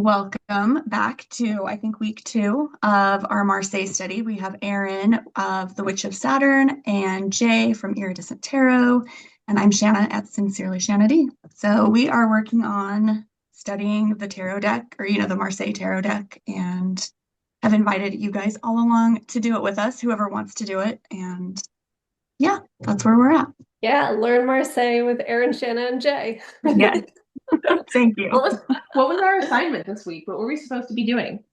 Welcome back to, I think, week two of our Marseille study. We have Erin of The Witch of Saturn and Jay from Iridescent Tarot, and I'm Shanna at Sincerely Shanna D. So we are working on studying the tarot deck, or, the Marseille tarot deck, and have invited you guys all along to do it with us, whoever wants to do it. And yeah, that's where we're at. Yeah, learn Marseille with Erin, Shanna, and Jay. Yes, thank you. What was our assignment this week? What were we supposed to be doing?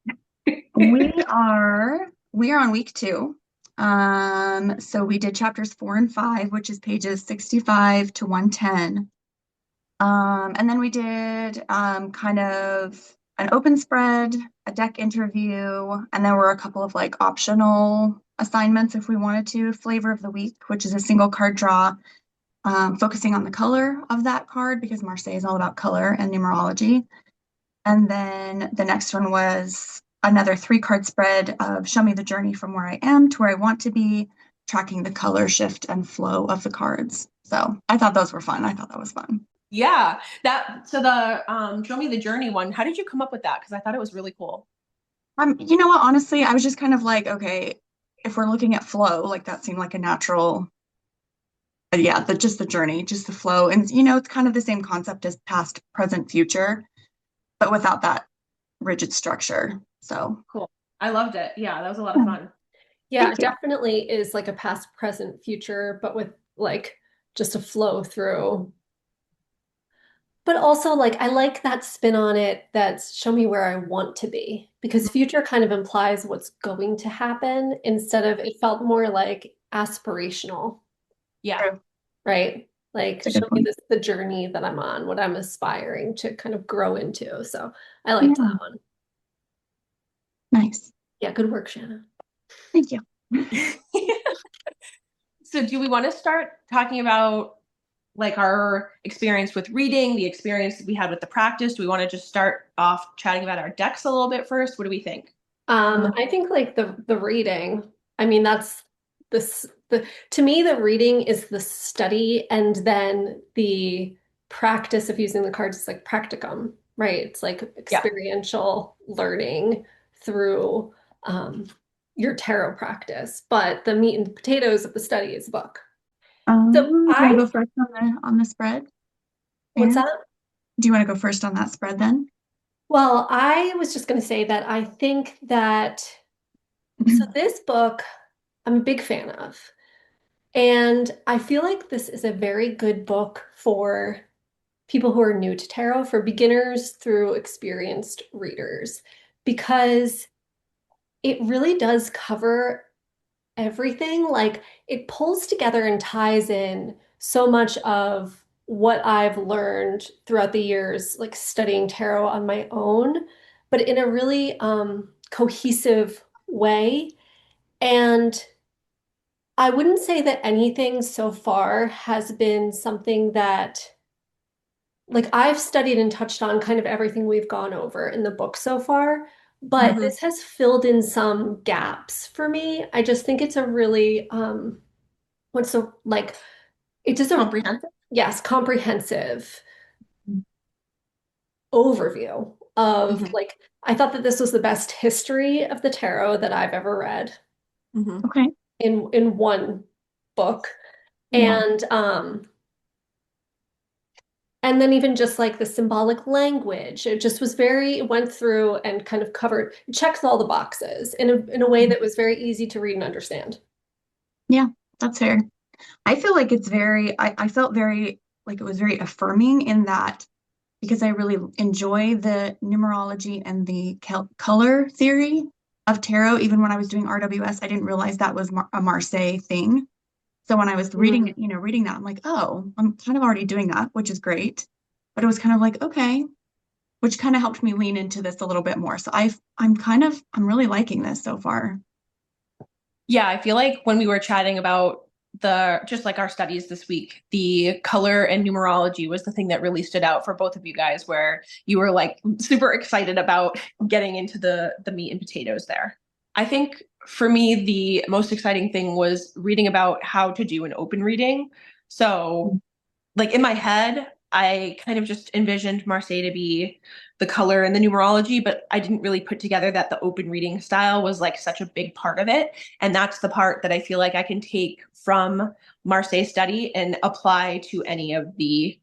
We are on week two. So we did chapters 4 and 5, which is pages 65 to 110. And then we did kind of an open spread, a deck interview, and there were a couple of like optional assignments if we wanted to. Flavor of the week, which is a single card draw, focusing on the color of that card because Marseille is all about color and numerology. And then the next one was another 3-card spread of show me the journey from where I am to where I want to be, tracking the color shift and flow of the cards. So I thought those were fun. I thought that was fun. Yeah, the show me the journey one. How did you come up with that? Because I thought it was really cool. You know what? Honestly, I was just kind of like, okay, if we're looking at flow, like that seemed like a natural, yeah, just the journey, just the flow. And it's kind of the same concept as past, present, future, but without that rigid structure. So Cool. I loved it. Yeah, that was a lot of fun. Yeah, it definitely is like a past, present, future, but with like just a flow through. But also like I like that spin on it that's show me where I want to be because future kind of implies what's going to happen instead of it felt more like aspirational, Yeah. true. right? Like It's a show good me one. the journey that I'm on, what I'm aspiring to kind of grow into. So I liked Yeah, that one. nice. Yeah, good work, Shanna. Thank you. So do we want to start talking about like our experience with reading, the experience that we had with the practice? Do we want to just start off chatting about our decks a little bit first? What do we think? I think like the reading, I mean that's the to me the reading is the study and then the practice of using the cards is like practicum, right? It's like Yeah. experiential learning through your tarot practice, but the meat and potatoes of the study is the book. So Do you want to I go first on the spread, what's Aaron? that? Do you want to go first on that spread then? Well, I was just going to say that I think that so this book I'm a big fan of. And I feel like this is a very good book for people who are new to tarot, for beginners through experienced readers, because it really does cover everything. Like it pulls together and ties in so much of what I've learned throughout the years, like studying tarot on my own, but in a really cohesive way. And I wouldn't say that anything so far has been something that, like, I've studied and touched on kind of everything we've gone over in the book so far, but Mhm. this has filled in some gaps for me. I just think it's a really, what's so, like, it does a, Comprehensive. yes, comprehensive overview of, Mhm. like, I thought that this was the best history of the tarot that I've ever read Mhm. Okay. in one book. Yeah. And and then even just like the symbolic language, it just was very, it went through and kind of covered, it checks all the boxes in a way that was very easy to read and understand. Yeah, that's fair. I feel like I felt very like it was very affirming in that because I really enjoy the numerology and the color theory of tarot. Even when I was doing RWS, I didn't realize that was a Marseille thing. So when I was reading Mm. it, reading that, I'm like, oh, I'm kind of already doing that, which is great. But it was kind of like, okay, which kind of helped me lean into this a little bit more. So I'm really liking this so far. Yeah, I feel like when we were chatting about the just like our studies this week, the color and numerology was the thing that really stood out for both of you guys, where you were like super excited about getting into the meat and potatoes there. I think for me, the most exciting thing was reading about how to do an open reading. So like in my head, I kind of just envisioned Marseille to be the color and the numerology, but I didn't really put together that the open reading style was like such a big part of it. And that's the part that I feel like I can take from Marseille study and apply to any of the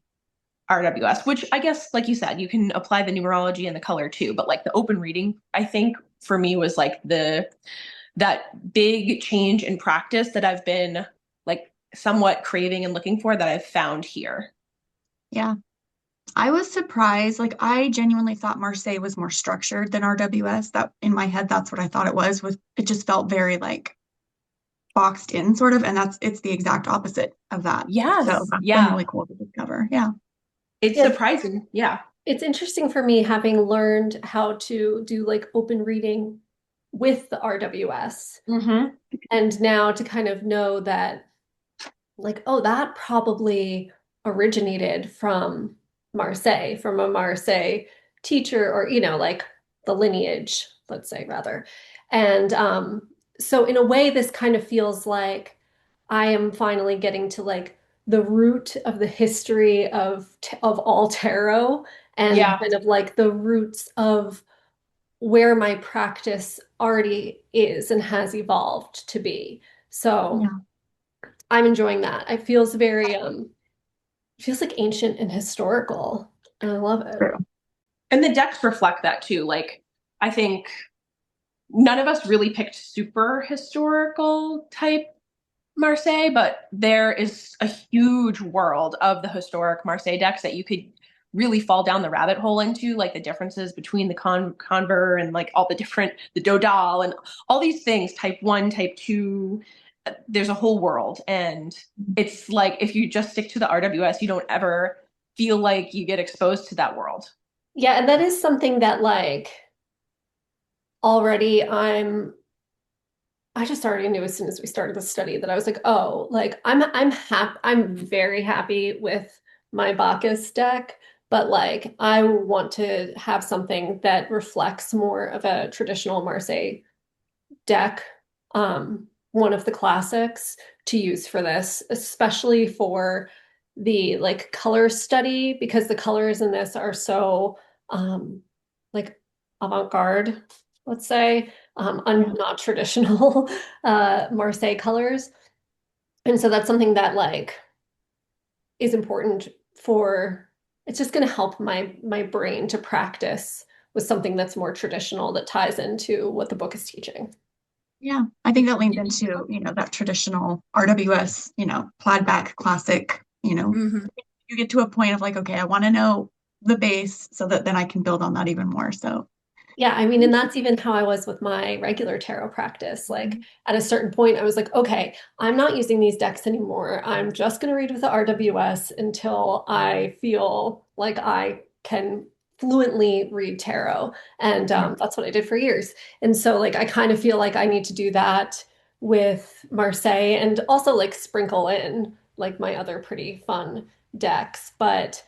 RWS, which I guess, like you said, you can apply the numerology and the color too. But like the open reading, I think for me was like that big change in practice that I've been like somewhat craving and looking for that I've found here. Yeah. I was surprised. Like I genuinely thought Marseille was more structured than RWS. That in my head, that's what I thought it was. It just felt very like boxed in sort of, and it's the exact opposite of that. So Yes. that's been Yeah. really cool to discover. Yeah. It's Yes. surprising. Yeah. It's interesting for me having learned how to do like open reading with the RWS Mm-hmm. and now to kind of know that like, oh, that probably originated from Marseille, from a Marseille teacher or, like the lineage, let's say rather. And so in a way, this kind of feels like I am finally getting to like the root of the history of all tarot and Yeah. kind of like the roots of where my practice already is and has evolved to be. So Yeah. I'm enjoying that. It feels very feels like ancient and historical. And I love it. True. And the decks reflect that too. Like, I think none of us really picked super historical type Marseille, but there is a huge world of the historic Marseille decks that you could really fall down the rabbit hole into, like the differences between the conver and like all the different, the dodal and all these things, type one, type two. There's a whole world. And it's like if you just stick to the RWS, you don't ever feel like you get exposed to that world. Yeah, and that is something that like already I just already knew as soon as we started the study that I was like, oh, like I'm very happy with my Bacchus deck, but like I want to have something that reflects more of a traditional Marseille deck, one of the classics to use for this, especially for the like color study, because the colors in this are so like avant-garde, let's say, not traditional Marseille colors. And so that's something that like is important for it's just going to help my brain to practice with something that's more traditional that ties into what the book is teaching. Yeah. I think that leans into, that traditional RWS, plaid back classic, Mm-hmm. you get to a point of like, okay, I want to know the base so that then I can build on that even more. So Yeah, I mean, and that's even how I was with my regular tarot practice. Like at a certain point, I was like, okay, I'm not using these decks anymore. I'm just going to read with the RWS until I feel like I can fluently read tarot. And that's what I did for years. And so, like, I kind of feel like I need to do that with Marseille and also like sprinkle in like my other pretty fun decks. But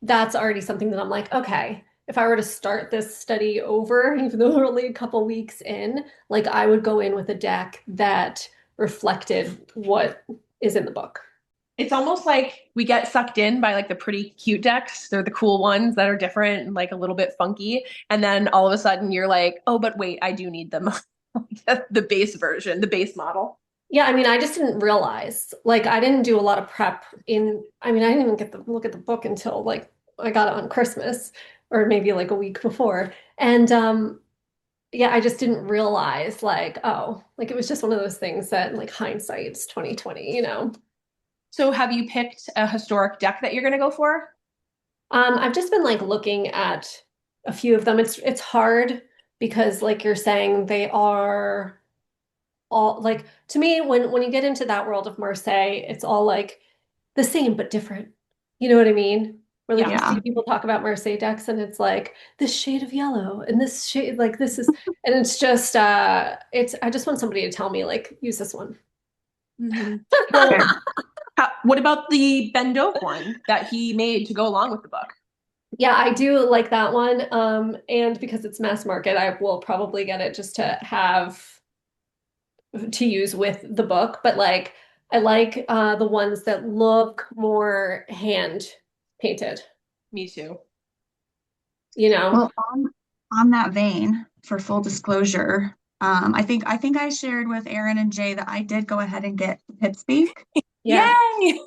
that's already something that I'm like, okay, if I were to start this study over, even though we're only a couple weeks in, like I would go in with a deck that reflected what is in the book. It's almost like we get sucked in by like the pretty cute decks. They're the cool ones that are different and like a little bit funky. And then all of a sudden you're like, oh, but wait, I do need them. The base version, the base model. Yeah, I mean, I just didn't realize. Like, I didn't do a lot of prep I mean, I didn't even get to look at the book until like I got it on Christmas or maybe like a week before. And yeah, I just didn't realize like, oh, like it was just one of those things that like hindsight's 2020. So have you picked a historic deck that you're going to go for? I've just been like looking at a few of them. It's hard because like you're saying they are all like to me when you get into that world of Marseille, it's all like the same but different. You know what I mean? Where like Yeah. you yeah. see people talk about Marseille decks and it's like this shade of yellow and this shade like this is and it's just it's I just want somebody to tell me like use this one. Mm-hmm. Well, Fair. what about the Ben-Dov one that he made to go along with the book? Yeah, I do like that one. And because it's mass market, I will probably get it just to have to use with the book. But like I like the ones that look more hand painted, Me too. you know? Well, on that vein, for full disclosure, I think I shared with Erin and Jay that I did go ahead and get Pip Speak. Yeah. Yay!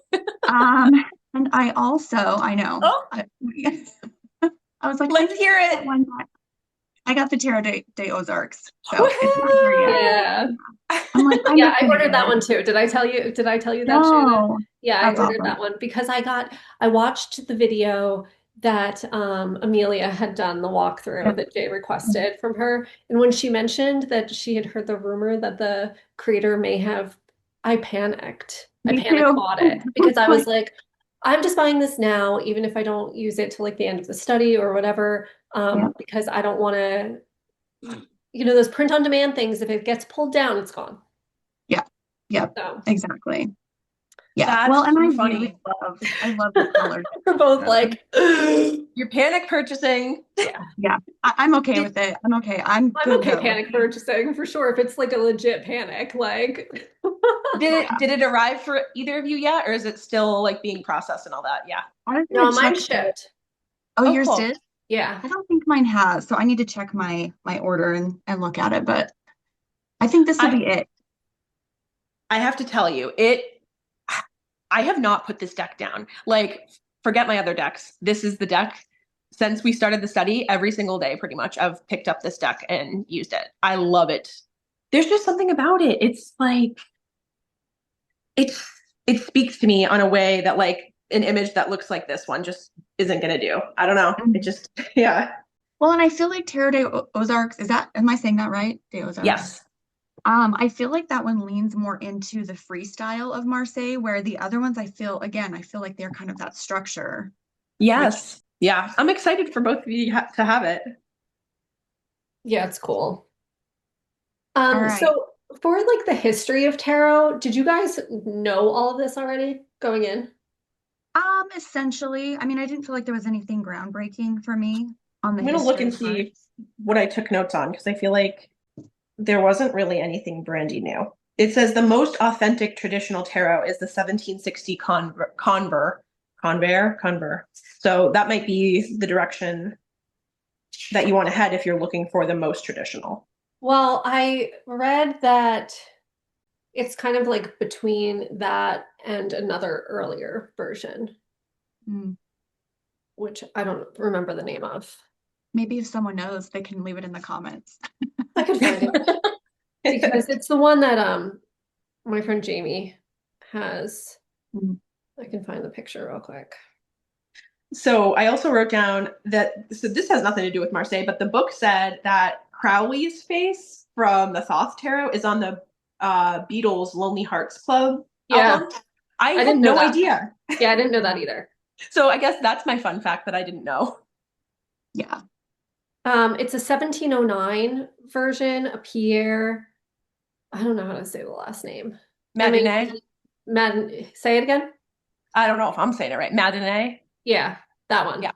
Um, and I know, Oh, I was like, let's hear that it. one back. I got the Tarot de Ozarks, so it's not here Woohoo! yet. Yeah. I'm like, I'm Yeah, just I gonna ordered get that it. one too. Did I tell you that, Shanna? No, Yeah, I that's ordered awesome. that one because I watched the video that Amelia had done the walkthrough Yep. that Jay requested from her. And when she mentioned that she had heard the rumor that the creator may have, I panicked. I Me panic too. bought it because I was like, I'm just buying this now, even if I don't use it till like the end of the study or whatever, Yeah, because I don't want to, those print on demand things, if it gets pulled down, it's gone. yeah, yep, So exactly. Yeah. Well, That's and too I funny. love the colors. we're both So, like, You're panic purchasing. yeah. yeah, I'm okay Did, with it. I'm okay. I'm I'm good okay though. panic purchasing for sure if it's like a legit panic. Like, Yeah. did it arrive for either of you yet, or is it still like being processed and all that? Yeah. I was no, gonna mine check. shipped. Oh, Oh, yours cool. did? Yeah. I don't think mine has, so I need to check my order and look at it. But I think this will I be it. I have to tell you, I have not put this deck down. Like, forget my other decks. This is the deck. Since we started the study, every single day, pretty much, I've picked up this deck and used it. I love it. There's just something about it. It's like it's it speaks to me on a way that like an image that looks like this one just isn't gonna do. I don't know. It Mhm. just yeah. Well, and I feel like Tarot de Ozarks, am I saying that right? De Ozarks. Yes. I feel like that one leans more into the freestyle of Marseille, where the other ones I feel like they're kind of that structure, which Yes. Yeah. I'm excited for both of you to have it. Yeah, it's cool. all right. So for like the history of tarot, did you guys know all of this already going in? Essentially, I mean, I didn't feel like there was anything groundbreaking for me on the I'm gonna look history and part. see what I took notes on because I feel like there wasn't really anything brandy new. It says the most authentic traditional tarot is the 1760 Conver. So that might be the direction that you want to head if you're looking for the most traditional. Well, I read that it's kind of like between that and another earlier version, Hmm. which I don't remember the name of. Maybe if someone knows, they can leave it in the comments. I could find it because it's the one that my friend Jamie has. Hmm. I can find the picture real quick. So I also wrote down that, so this has nothing to do with Marseille, but the book said that Crowley's face from the Thoth Tarot is on the Beatles' Lonely Hearts Club Yeah, album. I I had didn't know no that. idea. Yeah, I didn't know that either. So I guess that's my fun fact that I didn't know. Yeah. It's a 1709 version, a Pierre. I don't know how to say the last name. Madine. Madden. Say it again. I don't know if I'm saying it right. Madine. Yeah, that one. Yeah.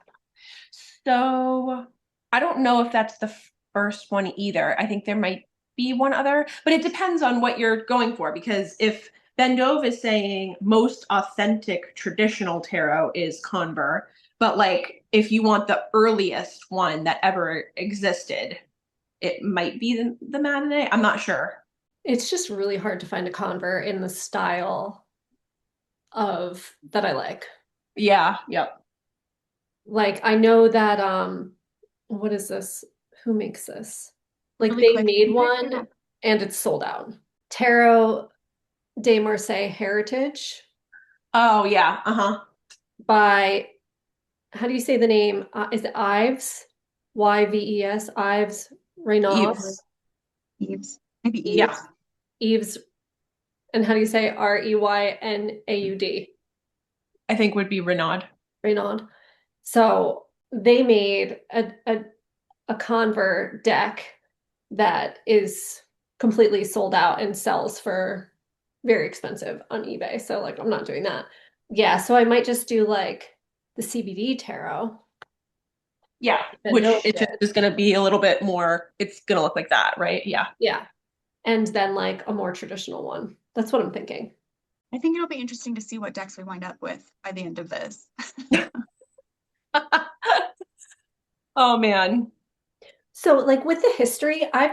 So I don't know if that's the first one either. I think there might be one other, but it depends on what you're going for. Because if Ben-Dov is saying most authentic traditional tarot is Conver, but like if you want the earliest one that ever existed, it might be the Matinee. I'm not sure. It's just really hard to find a convert in the style of that I like. Yeah. Yep. Like I know that what is this? Who makes this? Like Really they quick. made one and it's sold out. Tarot de Marseille Heritage Oh yeah. Uh-huh. by how do you say the name? Is it Ives? Yves, Ives Renaud, Eves. Eves. Maybe Yeah. Eves. Eves, and how do you say Reynaud? I think would be Renaud. Renaud. So they made a convert deck that is completely sold out and sells for very expensive on eBay. So like I'm not doing that. Yeah, so I might just do like the CBD tarot. Yeah. that Which Noah it just did. is going to be a little bit more, it's going to look like that, right? Yeah. Yeah. And then like a more traditional one. That's what I'm thinking. I think it'll be interesting to see what decks we wind up with by the end of this. Oh man. So like with the history, I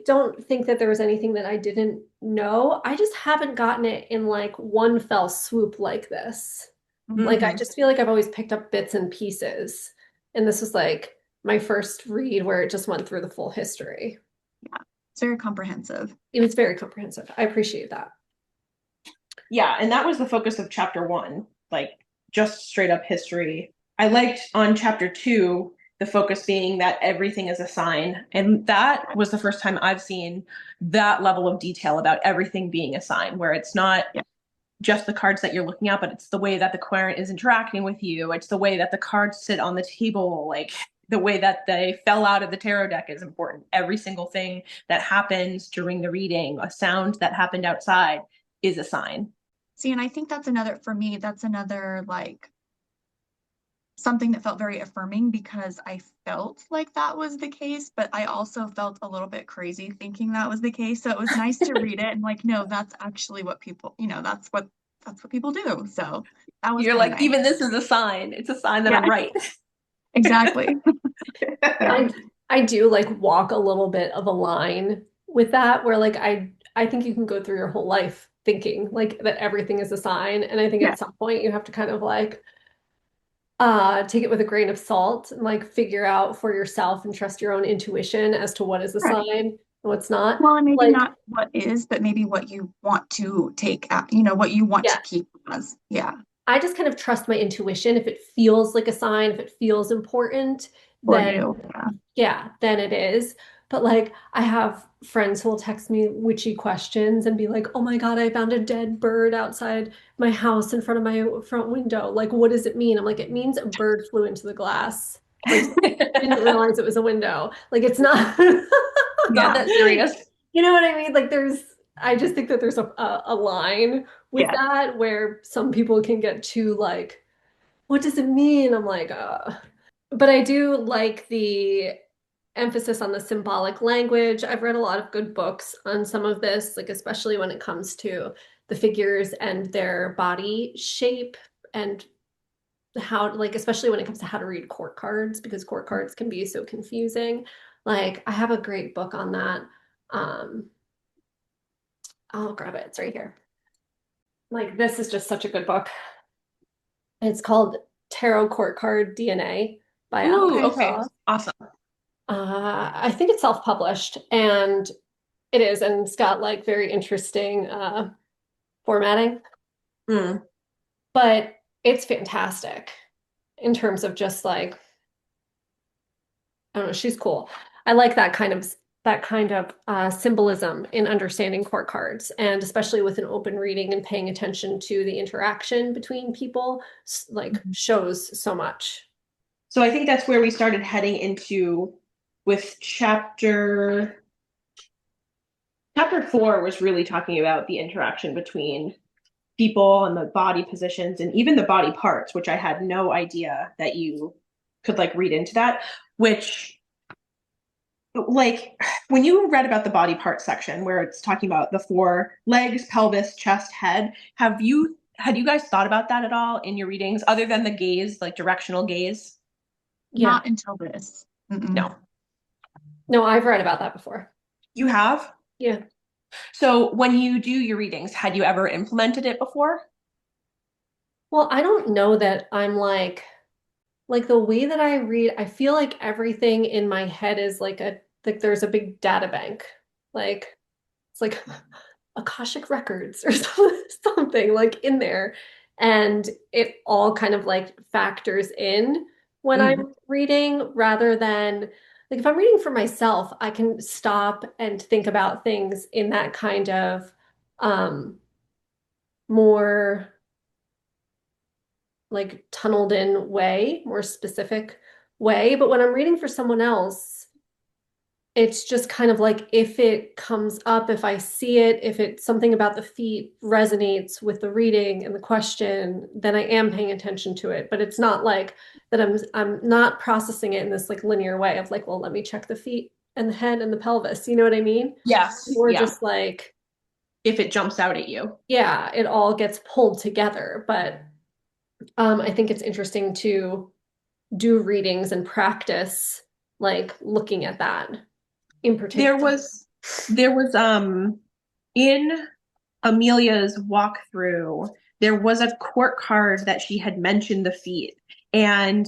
don't think that there was anything that I didn't know. I just haven't gotten it in like one fell swoop like this. Like I Mhm. just feel like I've always picked up bits and pieces. And this was like my first read where it just went through the full history. Yeah, it's very comprehensive. It was very comprehensive. I appreciate that. Yeah, and that was the focus of chapter one, like just straight up history. I liked on chapter two, the focus being that everything is a sign. And that was the first time I've seen that level of detail about everything being a sign, where it's not Yeah. just the cards that you're looking at, but it's the way that the querent is interacting with you. It's the way that the cards sit on the table, like the way that they fell out of the tarot deck is important. Every single thing that happens during the reading, a sound that happened outside is a sign. See, and I think that's another, for me, that's another like something that felt very affirming because I felt like that was the case, but I also felt a little bit crazy thinking that was the case. So it was nice to read it and like, no, that's actually what people, that's what people do. So that was You're kind of like, nice. even this is a sign. It's a sign that Yeah, I'm right. exactly. Yeah. I do like walk a little bit of a line with that where like I think you can go through your whole life thinking like that everything is a sign. And I think Yeah. at some point you have to kind of like take it with a grain of salt and like figure out for yourself and trust your own intuition as to what is a Right. sign and what's not. Well, and maybe Like, not what is, but maybe what you want to take out, what you want yeah, to keep as. Yeah. I just kind of trust my intuition. If it feels like a sign, if it feels important, For then you. Yeah. yeah, then it is. But like I have friends who will text me witchy questions and be like, "Oh my God, I found a dead bird outside my house in front of my front window. Like, what does it mean?" I'm like, "It means a bird flew into the glass. Like, didn't realize it was a window. Like, it's not Not Yeah. that serious. you know what I mean? Like I just think that there's a line with Yeah. that where some people can get too like, what does it mean? I'm like, but I do like the emphasis on the symbolic language. I've read a lot of good books on some of this, like especially when it comes to the figures and their body shape and how, like, especially when it comes to how to read court cards, because court cards can be so confusing. Like, I have a great book on that. Um, I'll grab it. It's right here. Like, this is just such a good book. It's called Tarot Court Card DNA by Alex Ooh, Okay. okay. Shaw. Awesome. I think it's self-published and it is, and it's got like very interesting formatting, Mm. but it's fantastic in terms of just like, I don't know, she's cool. I like that kind of symbolism in understanding court cards, and especially with an open reading and paying attention to the interaction between people, like shows so much. So I think that's where we started heading into with chapter four was really talking about the interaction between people and the body positions and even the body parts, which I had no idea that you could like read into that, which like when you read about the body part section where it's talking about the four legs, pelvis, chest, head, had you guys thought about that at all in your readings other than the gaze, like directional gaze? Yeah. Not until this. Mm-mm. No. No, I've read about that before. You have? Yeah. So when you do your readings, had you ever implemented it before? Well, I don't know that I'm like the way that I read, I feel like everything in my head is like there's a big data bank. Like it's like Akashic records or something like in there. And it all kind of like factors in when Mm. I'm reading rather than like if I'm reading for myself, I can stop and think about things in that kind of um more like tunneled in way, more specific way. But when I'm reading for someone else, it's just kind of like if it comes up, if I see it, if it's something about the feet resonates with the reading and the question, then I am paying attention to it. But it's not like that I'm not processing it in this like linear way of like, well, let me check the feet and the head and the pelvis. You know what I mean? Yes. Or Yeah. just like, If it jumps out at you. yeah, it all gets pulled together. But I think it's interesting to do readings and practice like looking at that in There particular. was in Amelia's walkthrough, there was a court card that she had mentioned the feet. And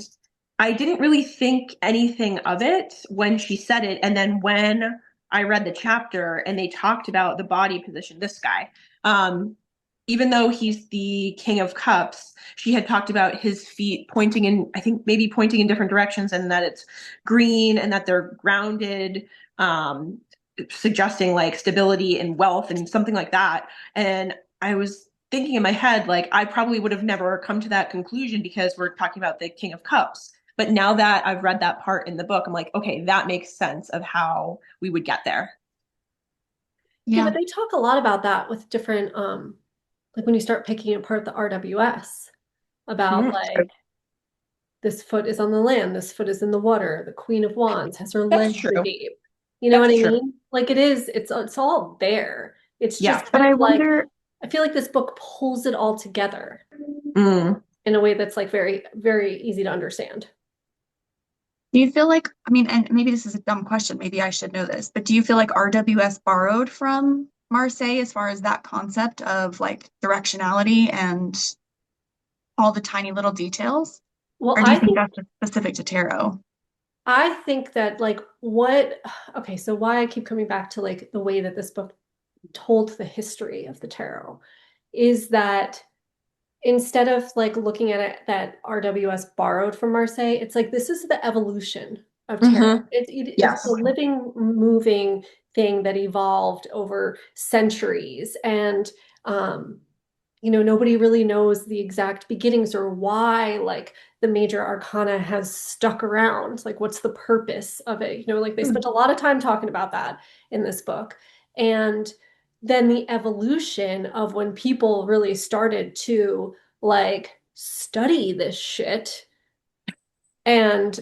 I didn't really think anything of it when she said it. And then when I read the chapter and they talked about the body position, this guy, even though he's the King of Cups, she had talked about his feet pointing in, I think maybe pointing in different directions, and that it's green and that they're grounded, suggesting like stability and wealth and something like that. And I was thinking in my head, like, I probably would have never come to that conclusion because we're talking about the King of Cups. But now that I've read that part in the book, I'm like, okay, that makes sense of how we would get there. Yeah, Yeah. but they talk a lot about that with different like when you start picking apart the RWS about like this foot is on the land, this foot is in the water, the Queen of Wands has her That's legs true. agape. You know what That's I true. mean? Like it's all there. It's Yeah. just But kind I of like wonder, I feel like this book pulls it all together Mm. in a way that's like very, very easy to understand. do you feel like, I mean, and maybe this is a dumb question, maybe I should know this, but do you feel like RWS borrowed from Marseille as far as that concept of like directionality and all the tiny little details? Well, Or do you think that's just specific to tarot? I think that like what okay, so why I keep coming back to like the way that this book told the history of the tarot is that instead of like looking at it that RWS borrowed from Marseille, it's like this is the evolution of tarot. Hmm. It's a Yes. living, moving thing that evolved over centuries. And nobody really knows the exact beginnings or why like the major arcana has stuck around. Like what's the purpose of it? Like they spent a lot of time talking about that in this book. And then the evolution of when people really started to like study this shit and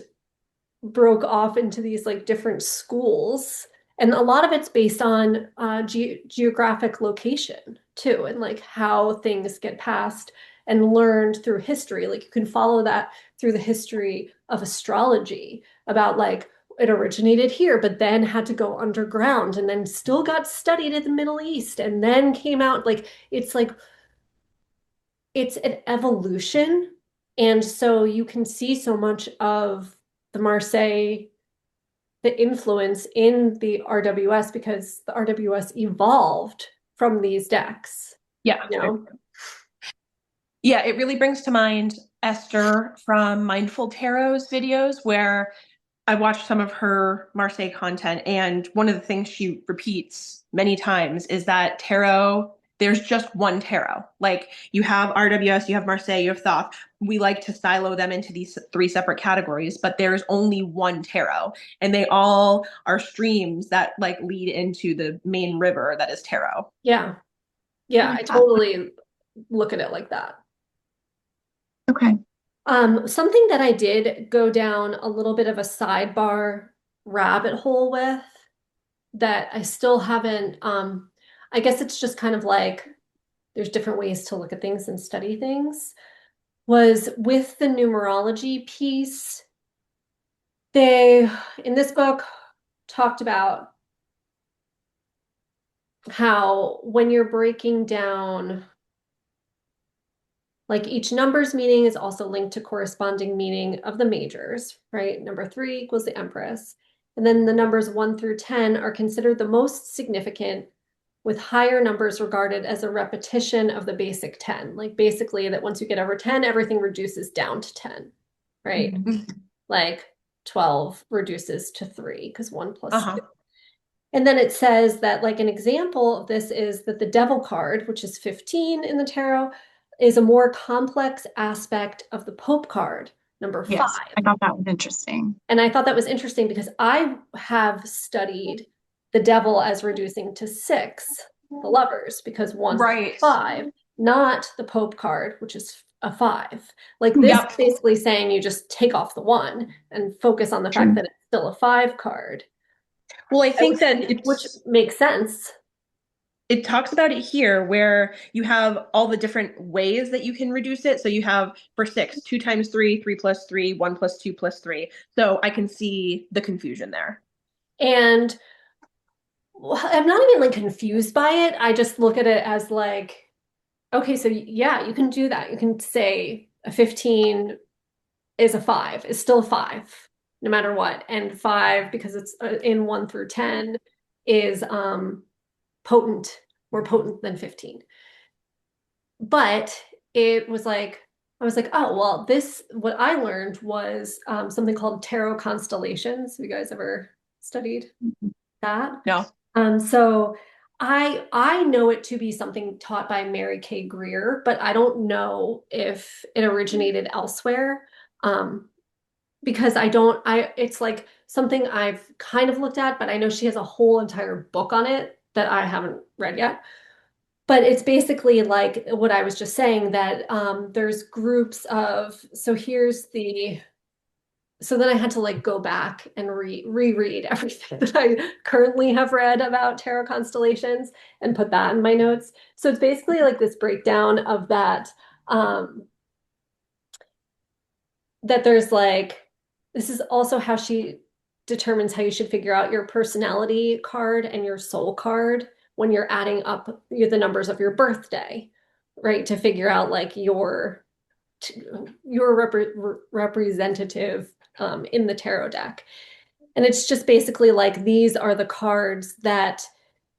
broke off into these like different schools. And a lot of it's based on geographic location too, and like how things get passed and learned through history. Like you can follow that through the history of astrology about like it originated here, but then had to go underground and then still got studied in the Middle East and then came out. Like it's an evolution. And so you can see so much of the Marseille, the influence in the RWS because the RWS evolved from these decks, Yeah. you know? Yeah, it really brings to mind Esther from Mindful Tarot's videos, where I watched some of her Marseille content, and one of the things she repeats many times is that tarot, there's just one tarot. Like you have RWS, you have Marseille, you have Thoth. We like to silo them into these three separate categories, but there's only one tarot, and they all are streams that like lead into the main river that is tarot. Yeah. Yeah, Like I that. totally look at it like that. Okay. Something that I did go down a little bit of a sidebar rabbit hole with that I still haven't, I guess it's just kind of like there's different ways to look at things and study things, was with the numerology piece. They, in this book, talked about how when you're breaking down, like each number's meaning is also linked to corresponding meaning of the majors, right? Number 3 equals the Empress. And then the numbers 1 through 10 are considered the most significant, with higher numbers regarded as a repetition of the basic 10. Like basically that once you get over 10, everything reduces down to 10, right? Mhm. Like 12 reduces to 3 because 1 plus Uh-huh. 2. And then it says that like an example of this is that the devil card, which is 15 in the tarot, is a more complex aspect of the Pope card, number 5. Yes, I thought that was interesting. And I thought that was interesting because I have studied the devil as reducing to 6, the lovers, because 1 plus Right. 5, not the Pope card, which is a 5. Like this Yep. is basically saying you just take off the 1 and focus on the fact True. that it's still a 5 card. Well, I think that Which it's makes sense. it talks about it here where you have all the different ways that you can reduce it. So you have for 6, 2 times 3, 3 plus 3, 1 plus 2 plus 3. So I can see the confusion there. And I'm not even like confused by it. I just look at it as like, okay, so yeah, you can do that. You can say a 15 is a 5, is still a 5, no matter what. And 5, because it's in 1 through 10, is potent, more potent than 15. But it was like, I was like, oh, well, what I learned was something called tarot constellations. Have you guys ever studied that? No. So I know it to be something taught by Mary K. Greer, but I don't know if it originated elsewhere. Because it's like something I've kind of looked at, but I know she has a whole entire book on it that I haven't read yet. But it's basically like what I was just saying, that there's groups of, so then I had to like go back and reread everything that I currently have read about tarot constellations and put that in my notes. So it's basically like this breakdown of that there's like, this is also how she determines how you should figure out your personality card and your soul card when you're adding up the numbers of your birthday, right? To figure out like your representative in the tarot deck. And it's just basically like these are the cards that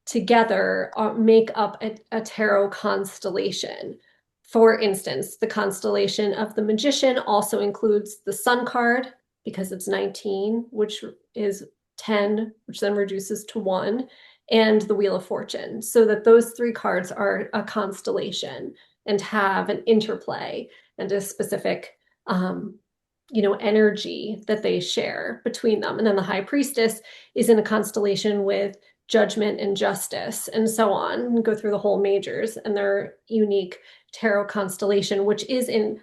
together make up a tarot constellation. For instance, the constellation of the Magician also includes the Sun card because it's 19, which is 10, which then reduces to 1, and the Wheel of Fortune. So that those 3 cards are a constellation and have an interplay and a specific energy that they share between them. And then the High Priestess is in a constellation with Judgment and Justice, and so on, and go through the whole majors and their unique tarot constellation, which is in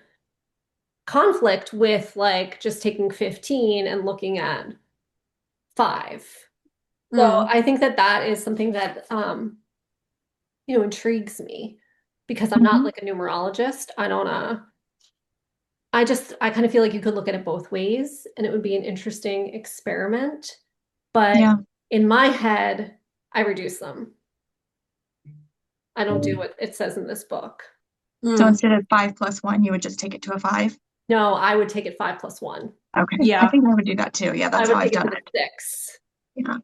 conflict with like just taking 15 and looking at 5. So I think that is something that intrigues me, because I'm not like a numerologist. I kind of feel like you could look at it both ways and it would be an interesting experiment. But Yeah. in my head, I reduce them. I don't do what it says in this book. So instead of 5 plus 1, you would just take it to a 5? No, I would take it 5 plus 1. Okay. Yeah. I think I would do that too. Yeah, that's how I've done it. 6.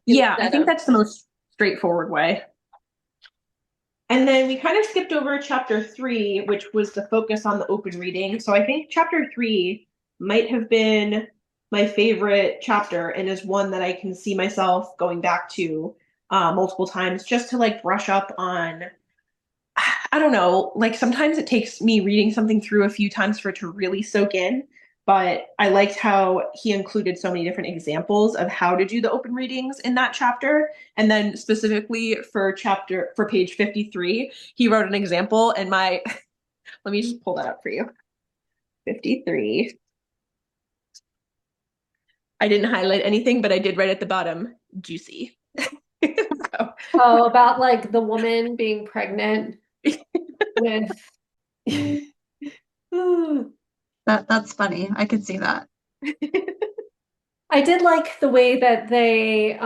Yeah, I think that's the most straightforward way. And then we kind of skipped over chapter 3, which was the focus on the open reading. So I think chapter 3 might have been my favorite chapter and is one that I can see myself going back to multiple times just to like brush up on, I don't know, like sometimes it takes me reading something through a few times for it to really soak in. But I liked how he included so many different examples of how to do the open readings in that chapter. And then specifically for page 53, he wrote an example and let me just pull that up for you. 53. I didn't highlight anything, but I did write at the bottom, juicy. Oh, about like the woman being pregnant with. That's funny. I could see that. I did like the way that they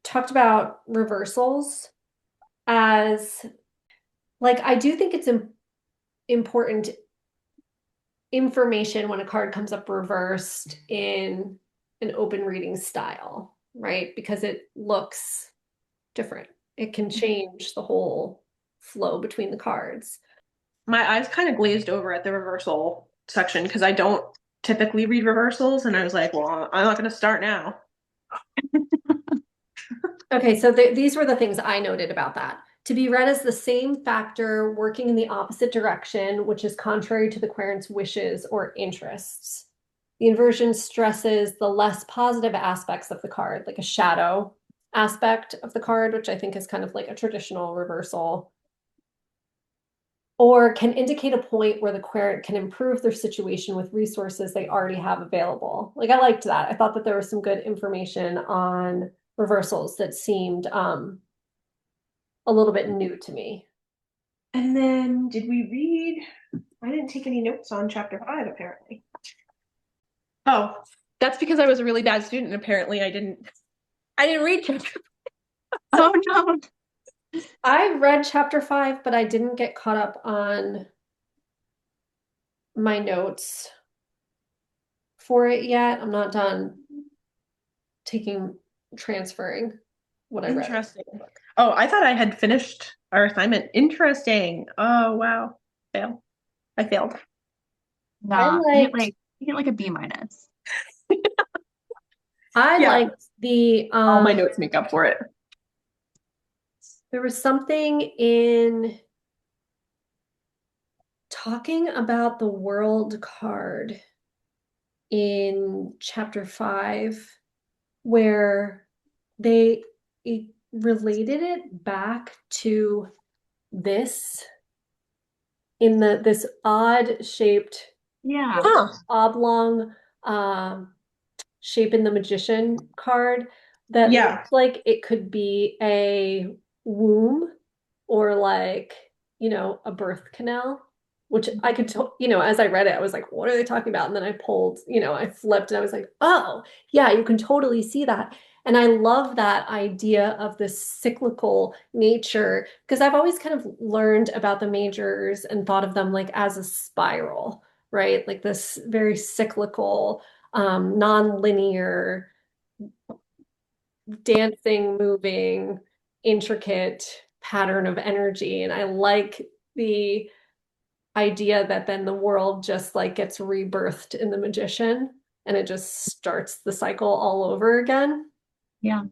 talked about reversals as like, I do think it's important information when a card comes up reversed in an open reading style, right? Because it looks different. It can change the whole flow between the cards. My eyes kind of glazed over at the reversal section because I don't typically read reversals, and I was like, well, I'm not going to start now. Okay, so these were the things I noted about that. To be read as the same factor working in the opposite direction, which is contrary to the querent's wishes or interests. The inversion stresses the less positive aspects of the card, like a shadow aspect of the card, which I think is kind of like a traditional reversal, or can indicate a point where the querent can improve their situation with resources they already have available. Like I liked that. I thought that there was some good information on reversals that seemed a a little bit new to me. And then did we read? I didn't take any notes on chapter 5, apparently. Oh, that's because I was a really bad student. Apparently, I didn't read chapter. Oh no. I read chapter 5, but I didn't get caught up on my notes for it yet. I'm not done transferring what I read. Interesting. Oh, I thought I had finished our assignment. Interesting. Oh, wow. Fail. I failed. No, I you get like a B minus. I Yeah. liked the All my notes make up for it. there was something in talking about the world card in chapter 5 where it related it back to this in this odd shaped Yeah. oblong shape in the magician card that Yeah. looks like it could be a womb or like, a birth canal, which I could, as I read it, I was like, what are they talking about? And then I pulled, I flipped and I was like, oh, yeah, you can totally see that. And I love that idea of this cyclical nature because I've always kind of learned about the majors and thought of them like as a spiral, right? Like this very cyclical, non-linear, dancing, moving, intricate pattern of energy. And I like the idea that then the world just like gets rebirthed in the magician and it just starts the cycle all over again. Yeah.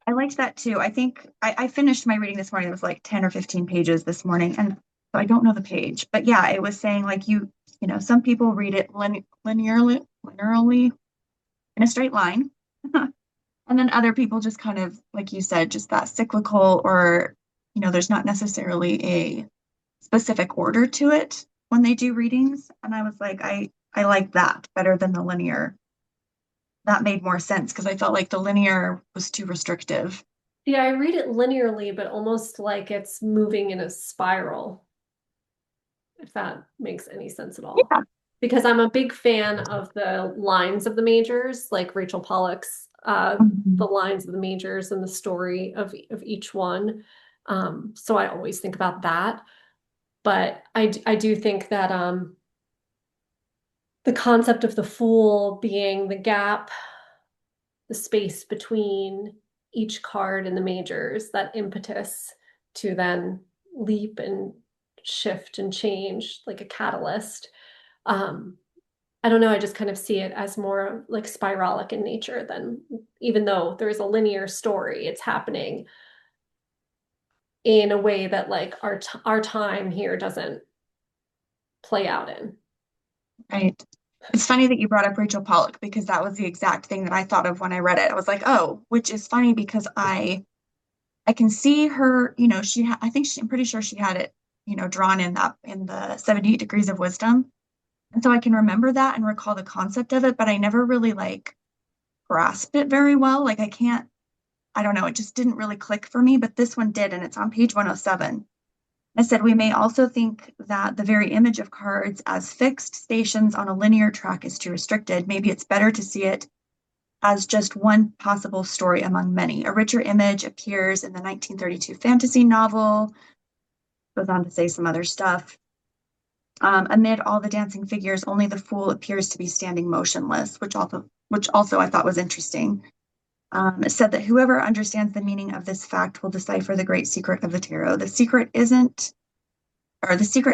I liked that too. I think I finished my reading this morning. It was like 10 or 15 pages this morning. And so I don't know the page, but yeah, it was saying like some people read it linearly in a straight line. And then other people just kind of, like you said, just that cyclical or, there's not necessarily a specific order to it when they do readings. And I was like, I like that better than the linear. That made more sense because I felt like the linear was too restrictive. Yeah, I read it linearly, but almost like it's moving in a spiral, if that makes any sense at all. Yeah. Because I'm a big fan of the lines of the majors, like Rachel Pollack's the lines of the majors and the story of each one. So I always think about that. But I do think that the concept of the Fool being the gap, the space between each card and the majors, that impetus to then leap and shift and change like a catalyst. I don't know, I just kind of see it as more like spiralic in nature than, even though there's a linear story, it's happening in a way that like our time here doesn't play out in. Right. It's funny that you brought up Rachel Pollack because that was the exact thing that I thought of when I read it. I was like, oh, which is funny because I can see her, I'm pretty sure she had it, drawn in the 78 degrees of wisdom. And so I can remember that and recall the concept of it, but I never really like grasped it very well. Like I don't know, it just didn't really click for me, but this one did, and it's on page 107. I said, we may also think that the very image of cards as fixed stations on a linear track is too restricted. Maybe it's better to see it as just one possible story among many. A richer image appears in the 1932 fantasy novel, goes on to say some other stuff. Amid all the dancing figures, only the Fool appears to be standing motionless, which also I thought was interesting. It said that whoever understands the meaning of this fact will decipher the great secret of the tarot. The secret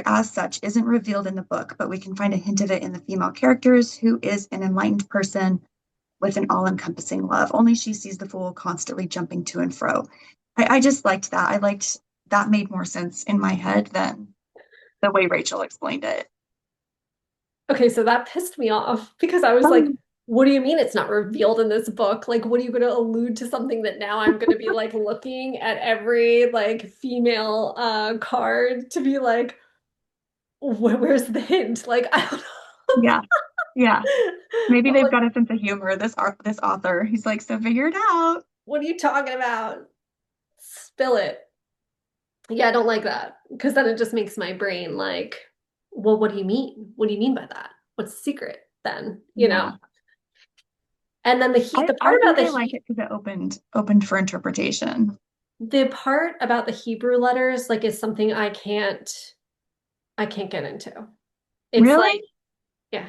as such isn't revealed in the book, but we can find a hint of it in the female characters, who is an enlightened person with an all-encompassing love. Only she sees the Fool constantly jumping to and fro. I just liked that. I liked that made more sense in my head than the way Rachel explained it. Okay, so that pissed me off because I was like, what do you mean it's not revealed in this book? Like, what are you going to allude to something that now I'm going to be like looking at every like female card to be like, where's the hint? Like, I don't know. Yeah. Yeah. Maybe I'm they've like, got a sense of humor, this author. He's like, so figure it out. what are you talking about? Spill it. Yeah, I don't like that because then it just makes my brain like, well, what do you mean? What do you mean by that? What's the secret then? You know? Yeah. And then the I part about think I like it because it opened for interpretation. the part about the Hebrew letters like is something I can't get into. It's like, Really? yeah,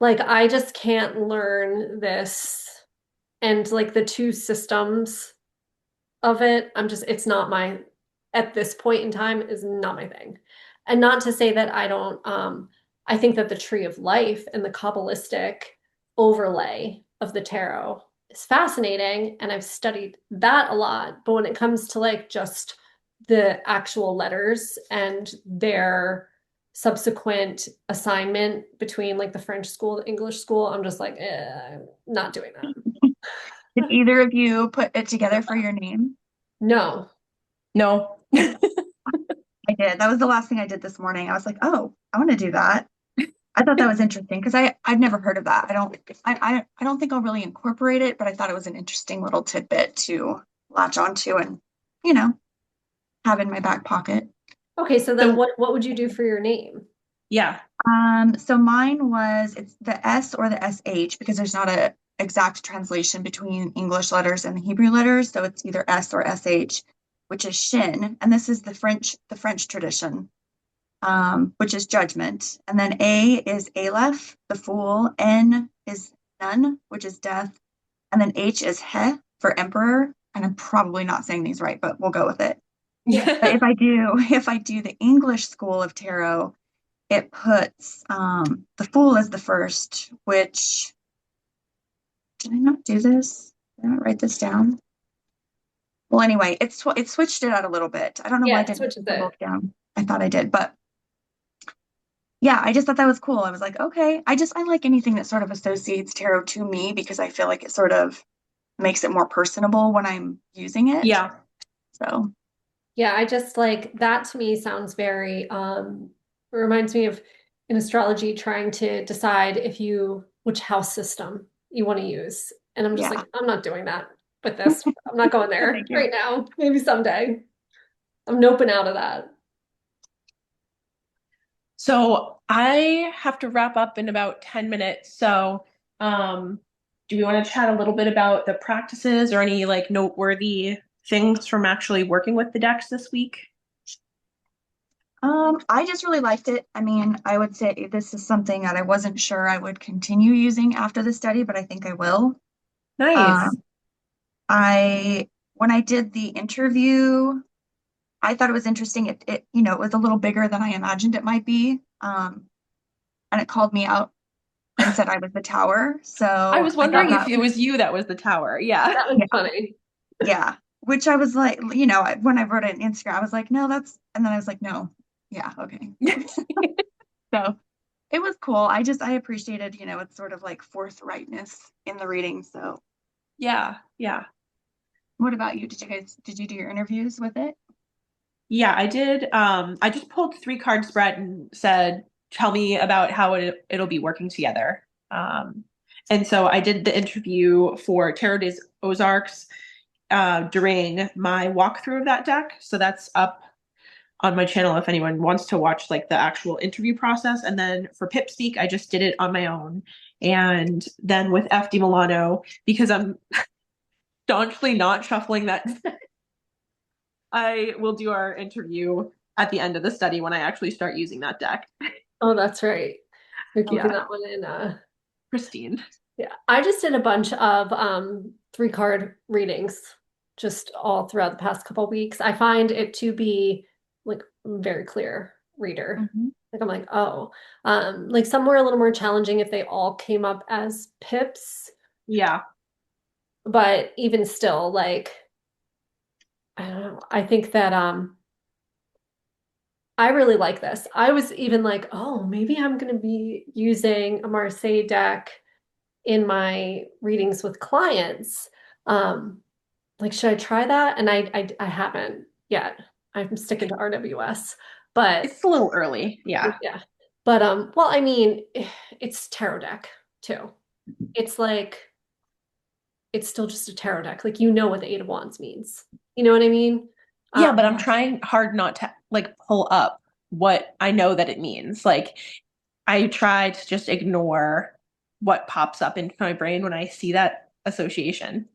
like I just can't learn this and like the two systems of it. It's not my, at this point in time, is not my thing. And not to say that I don't, I think that the tree of life and the Kabbalistic overlay of the tarot is fascinating. And I've studied that a lot. But when it comes to like just the actual letters and their subsequent assignment between like the French school, the English school, I'm just like, not doing Did that. either of you put it together for your name? No. No. I did. That was the last thing I did this morning. I was like, oh, I want to do that. I thought that was interesting because I've never heard of that. I don't think I'll really incorporate it, but I thought it was an interesting little tidbit to latch onto and, you know, have in my back pocket. Okay, so then So what would you do for your name? yeah. So mine was it's the S or the SH because there's not a exact translation between English letters and the Hebrew letters, so it's either S or SH, which is Shin, and this is the French tradition, which is judgment. And then A is Aleph, the fool. N is Nun, which is death, and then H is He for emperor. And I'm probably not saying these right, but we'll go with it. But if I do the English school of tarot, it puts the Fool as the first, which did I not do this? Did I not write this down? Well, anyway, it switched it out a little bit. I don't know why Yeah, I it didn't switches put them it. both down. I thought I did, but yeah, I just thought that was cool. I was like, okay, I like anything that sort of associates tarot to me because I feel like it sort of makes it more personable when I'm using it. Yeah. So Yeah, I just like that to me sounds very it reminds me of in astrology trying to decide if you which house system you want to use. And I'm just yeah. like, I'm not doing that with this. I'm not going there Thank you. right now. Maybe someday. I'm noping out of that. So I have to wrap up in about 10 minutes. So, do we want to chat a little bit about the practices or any like noteworthy things from actually working with the decks this week? I just really liked it. I mean, I would say this is something that I wasn't sure I would continue using after the study, but I think I will. Nice. Um, when I did the interview, I thought it was interesting. It was a little bigger than I imagined it might be. And it called me out and said I was the tower. I So was I thought wondering if that, it was you that was the tower. Yeah. That was yeah, funny. yeah. Which I was like, when I wrote it on Instagram, I was like, no, and then I was like, no, yeah, okay. So it was cool. I appreciated, it's sort of like forthrightness in the reading. So Yeah. Yeah. what about you? Did you do your interviews with it? Yeah, I did. I just pulled 3 card spread and said, tell me about how it'll be working together. And so I did the interview for Tarot Days Ozarks during my walkthrough of that deck. So that's up on my channel if anyone wants to watch like the actual interview process. And then for Pipspeak, I just did it on my own. And then with FD Milano, because I'm staunchly not shuffling that, I will do our interview at the end of the study when I actually start using that deck. Oh, that's right. You're keeping Yeah, that one in pristine. yeah. I just did a bunch of 3 card readings just all throughout the past couple weeks. I find it to be like very clear reader. Mhm. Like I'm like, oh, like some were a little more challenging if they all came up as pips, Yeah. but even still, like I don't know. I think that I really like this. I was even like, oh, maybe I'm gonna be using a Marseille deck in my readings with clients. Um, like, should I try that? And I haven't yet. I'm sticking to RWS, but It's a little early. Yeah. yeah. But well, I mean, it's tarot deck too. It's like it's still just a tarot deck. Like you know what the Eight of Wands means. You know what I mean? Yeah, but I'm trying hard not to like pull up what I know that it means. Like I try to just ignore what pops up into my brain when I see that association.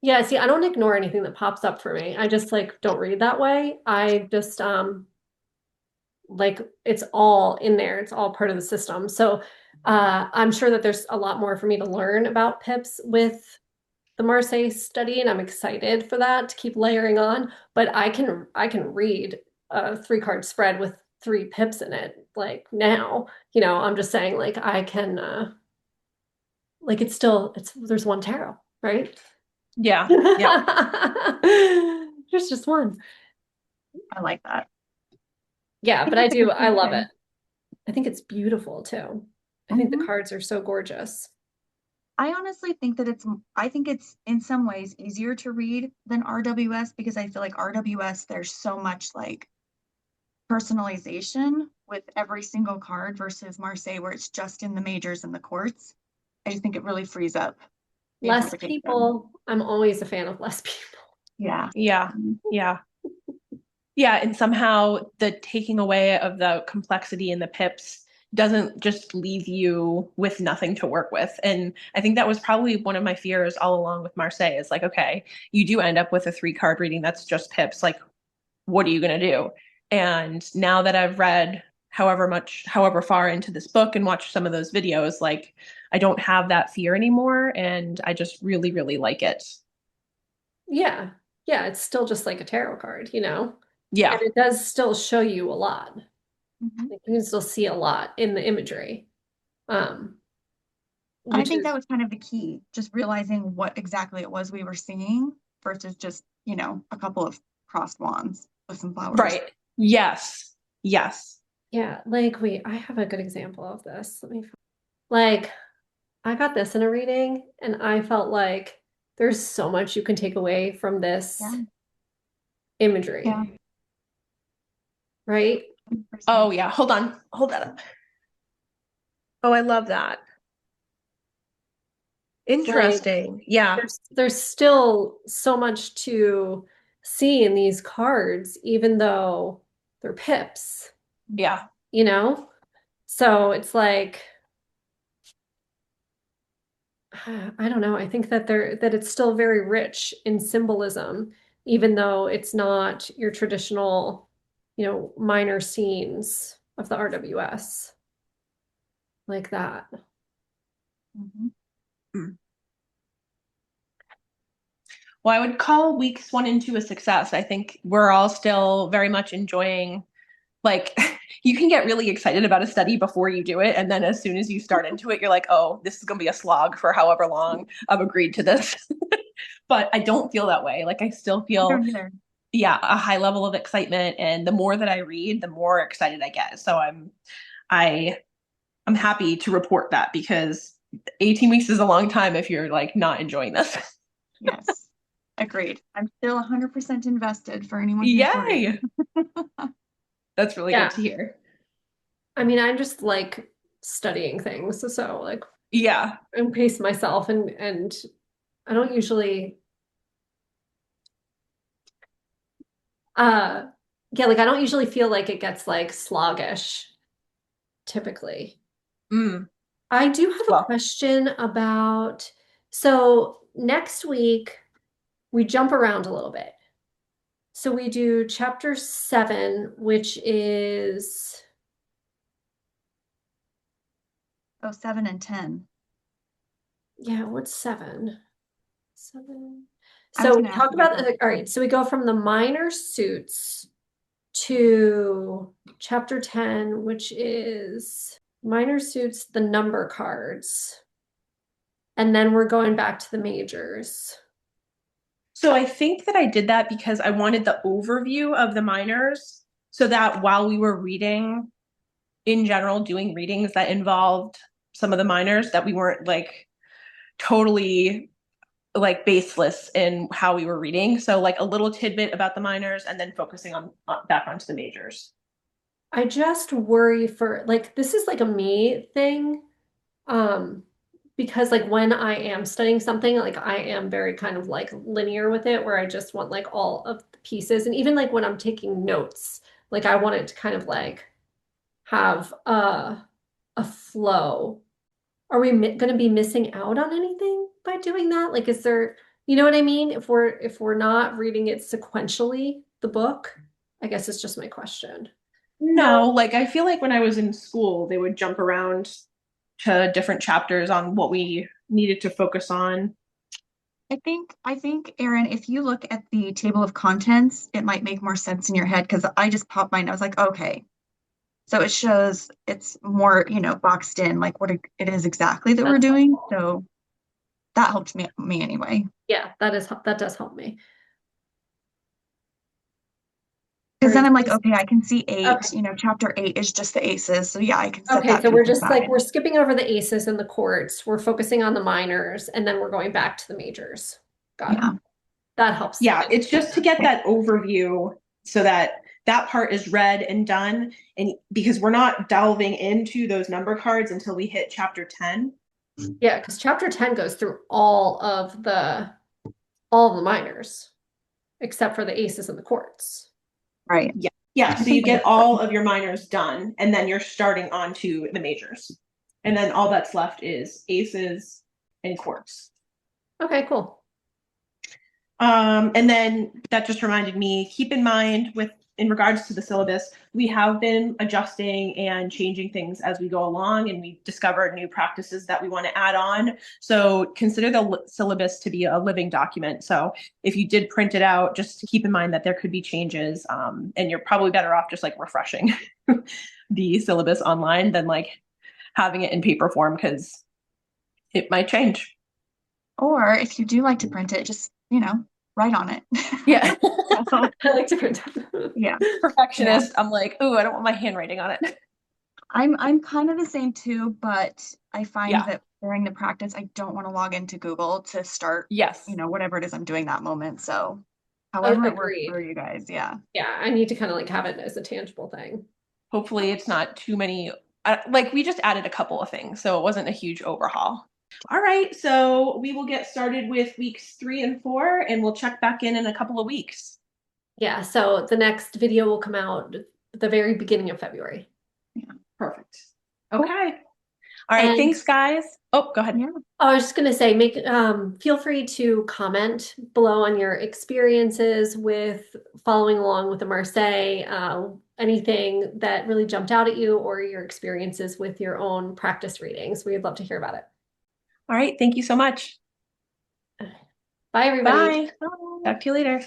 Yeah, see, I don't ignore anything that pops up for me. I just like don't read that way. I just like it's all in there. It's all part of the system. So I'm sure that there's a lot more for me to learn about pips with the Marseille study, and I'm excited for that to keep layering on. But I can read a 3 card spread with 3 pips in it. Like now, I'm just saying like I can like it's there's one tarot, right? Yeah. Yeah. There's just one. I like that. Yeah, but I love it. I think it's beautiful too. I think the Mhm. cards are so gorgeous. I honestly think that I think it's in some ways easier to read than RWS because I feel like RWS, there's so much like personalization with every single card versus Marseille, where it's just in the majors and the courts. I just think it really frees up the Less interpretation. people. I'm always a fan of less people. Yeah. Yeah. Yeah. Yeah, and somehow the taking away of the complexity in the pips doesn't just leave you with nothing to work with. And I think that was probably one of my fears all along with Marseille is like, okay, you do end up with a 3 card reading that's just pips. Like, what are you going to do? And now that I've read however far into this book and watched some of those videos, like, I don't have that fear anymore. And I just really, really like it. Yeah. Yeah, it's still just like a tarot card, And Yeah. it does still show you a lot. Mhm. Like you can still see a lot in the imagery. Um, I which think is that was kind of the key, just realizing what exactly it was we were seeing versus just, a couple of crossed wands with some flowers. Right. Yes. Yes. yeah, like wait, I have a good example of this. Like I got this in a reading and I felt like there's so much you can take away from this Yeah. Yeah. imagery, right? Oh, 100%. yeah. Hold on. Hold that up. Oh, I love that. Like Interesting. Yeah. there's still so much to see in these cards, even though they're pips, Yeah. you know? So it's like I don't know. I think that it's still very rich in symbolism, even though it's not your traditional, minor scenes of the RWS like that. Mhm. Mm. Well, I would call weeks 1 and 2 a success. I think we're all still very much enjoying, like, you can get really excited about a study before you do it. And then as soon as you start into it, you're like, oh, this is going to be a slog for however long I've agreed to this. But I don't feel that way. Like, I still I feel, don't either. yeah, a high level of excitement. And the more that I read, the more excited I get. So I, I'm happy to report that because 18 weeks is a long time if you're like not enjoying this. Yes. Agreed. I'm still 100% invested for anyone who's worried. Yay. That's really good Yeah. to hear. I mean, I just like studying things. So like Yeah. and pace myself and I don't usually uh yeah, like I don't usually feel like it gets like sluggish typically. Mm. I do have a Well, question about so next week we jump around a little bit. So we do chapter 7, which is Oh, 7 and 10. yeah, what's 7? 7. I was So we going to ask talk you guys about that. all right, so we go from the minor suits to chapter 10, which is minor suits, the number cards. And then we're going back to the majors. so I think that I did that because I wanted the overview of the minors so that while we were reading in general, doing readings that involved some of the minors, that we weren't like totally like baseless in how we were reading. So like a little tidbit about the minors and then focusing on back onto the majors. I just worry for like this is like a me thing. Um, because like when I am studying something, like I am very kind of like linear with it, where I just want like all of the pieces. And even like when I'm taking notes, like I want it to kind of like have a flow. Are we going to be missing out on anything by doing that? Like, is there, you know what I mean? If we're not reading it sequentially, the book, I guess it's just my question. No, like I feel like when I was in school, they would jump around to different chapters on what we needed to focus on. I think, Erin, if you look at the table of contents, it might make more sense in your head because I just popped mine. I was like, okay. So it shows it's more, boxed in, like what it is exactly that we're That's doing. helpful. So that helped me anyway. Yeah, that does help me. All Because then right. I'm like, okay, I can see Okay. eight, chapter 8 is just the aces. So yeah, I can set Okay, that so piece we're just like aside. we're skipping over the aces and the courts. We're focusing on the minors, and then we're going back to the majors. Got it. Yeah. That helps. Yeah, it's just to get that overview so that that part is read and done. And because we're not delving into those number cards until we hit chapter 10. Yeah, because chapter 10 goes through all of the minors, except for the aces and the courts. Right. Yeah. Yeah. So you get all of your minors done, and then you're starting on to the majors. And then all that's left is aces and courts. Okay, cool. And then that just reminded me, keep in mind in regards to the syllabus, we have been adjusting and changing things as we go along, and we discovered new practices that we want to add on. So consider the syllabus to be a living document. So if you did print it out, just to keep in mind that there could be changes, and you're probably better off just like refreshing the syllabus online than like having it in paper form because it might change. Or if you do like to print it, just, write on it. Yeah. I like to print. Yeah. Perfectionist. I'm like, oh, I don't want my handwriting on it. I'm kind of the same too, but I find Yeah. that during the practice, I don't want to log into Google to start, Yes. whatever it is I'm doing that moment. So however it works Agreed. for you guys, yeah. Yeah, I need to kind of like have it as a tangible thing. Hopefully it's not too many. Like we just added a couple of things, so it wasn't a huge overhaul. All right, so we will get started with weeks 3 and 4, and we'll check back in a couple of weeks. Yeah, so the next video will come out at the very beginning of February. Yeah. Perfect. Cool. Okay. All right, And- thanks, guys. Oh, go ahead. Yeah. I was just going to say, feel free to comment below on your experiences with following along with the Marseille, anything that really jumped out at you, or your experiences with your own practice readings. We'd love to hear about it. All right, thank you so much. Bye, everybody. Bye. Talk to you later.